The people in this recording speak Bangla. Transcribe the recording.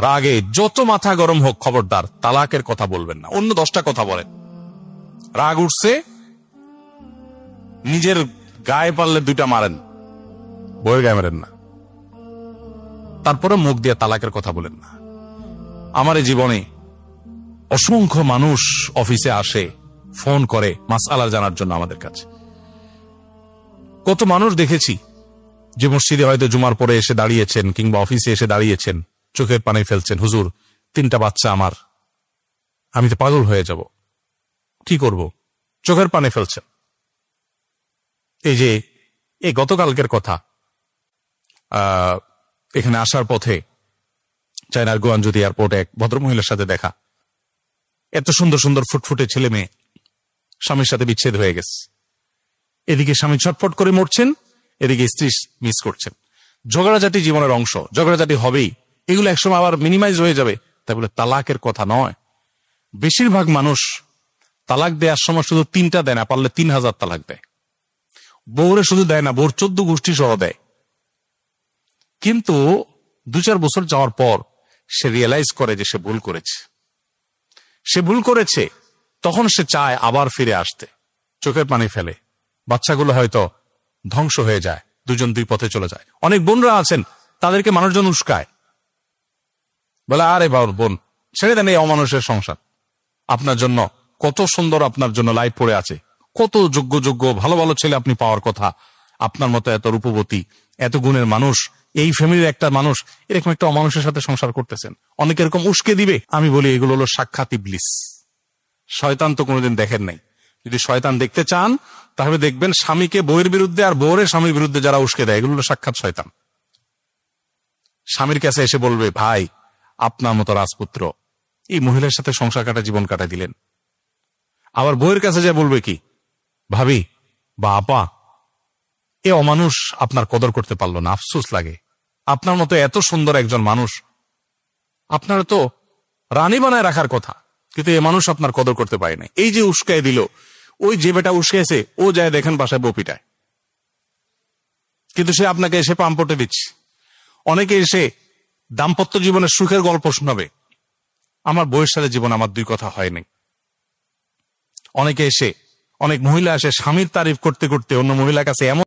রাগে যত মাথা গরম হোক, খবরদার তালাকের কথা বলবেন না, অন্য 10টা কথা বলেন। রাগ উঠছে, নিজের গায়ে পারলে 2টা মারেন, বইয়ের গায়ে মারেন না। তারপরে মুখ দিয়ে তালাকের কথা বলেন না। আমার এই জীবনে অসংখ্য মানুষ অফিসে আসে, ফোন করে মাসআলা জানার জন্য আমাদের কাছে। কত মানুষ দেখেছি যে মসজিদে হয়তো জুমার পরে এসে দাঁড়িয়েছেন কিংবা অফিসে এসে দাঁড়িয়েছেন, চোখের পানি ফেলছেন, হুজুর 3টা বাচ্চা আমার, আমি তো পাগল হয়ে যাব, কি করব, চোখের পানি ফেলছেন। এই গতকালকের কথা, এখানে আসার পথে চায়নার গুয়ানজুদি এয়ারপোর্টে এক ভদ্রমহিলার সাথে দেখা। এত সুন্দর সুন্দর ফুটফুটে ছেলে মেয়ে, স্বামীর সাথে বিচ্ছেদ হয়ে গেছে। এদিকে স্বামী ছটফট করে মরছেন, এদিকে স্ত্রী মিস করছেন। ঝগড়াঝাটি জীবনের অংশ, ঝগড়াঝাটি হবেই, এগুলো একসময় আবার মিনিমাইজ হয়ে যাবে। তাই বলে তালাকের কথা নয়। বেশিরভাগ মানুষ তালাক দেওয়ার সময় শুধু 3টা দেয় না, পারলে 3000 তালাক দেয়। বউরে শুধু দেয় না, বউর 14 গোষ্ঠী সহ দেয়। কিন্তু 2-4 বছর যাওয়ার পর সে রিয়েলাইজ করে যে সে ভুল করেছে। তখন সে চায় আবার ফিরে আসতে, চোখের পানি ফেলে। বাচ্চাগুলো হয়তো ধ্বংস হয়ে যায়, 2জন 2 পথে চলে যায়। অনেক বোনরা আছেন, তাদেরকে মানুষজন উস্কায়, বলে আরে বোন ছেড়ে দেন এই অমানুষের সংসার, আপনার জন্য কত সুন্দর, আপনার জন্য লাইফ পড়ে আছে, কত যোগ্য ভালো ভালো ছেলে আপনি পাওয়ার কথা, আপনার মতো এত রূপবতী, এত গুণের মানুষ, এই ফ্যামিলির একটা মানুষ এরকম একটা অমানুষের সাথে সংসার করতেছেন। অনেকে এরকম উস্কে দিবে। আমি বলি এগুলো হলো সাক্ষাৎ ইবলিস। শয়তান তো কোনোদিন দেখেন নাই। যদি শয়তান দেখতে চান তাহলে দেখবেন স্বামীকে বউয়ের বিরুদ্ধে আর বউয়ের স্বামীর বিরুদ্ধে যারা উস্কে দেয়, এগুলো হলো সাক্ষাৎ শয়তান। স্বামীর কাছে এসে বলবে, ভাই আপনার মতো রাজপুত্র এই মহিলার সাথে সংসার কাটা জীবন কাটা দিলেন। আবার বউয়ের কাছে যা বলবে কি, ভাবি বা আপা এ অমানুষ আপনার কদর করতে পারলো না, আফসোস লাগে, আপনার মতো এত সুন্দর একজন মানুষ, আপনারা তো রানী বানায় রাখার কথা, কিন্তু এ মানুষ আপনার কদর করতে পারে না। এই যে উস্কায় দিল, ওই যে বেটা উস্কেছে ও যায় দেখেন বাসায় বউ পিটায়, কিন্তু সে আপনাকে এসে পাম্পটে দিচ্ছে। অনেকে এসে দাম্পত্য জীবনের সুখের গল্প শোনাবে, আমার বউয়ের সাথে জীবন আমার 2 কথা হয়নি। অনেক মহিলা এসে স্বামীর তারিফ করতে করতে অন্য মহিলার কাছে এমন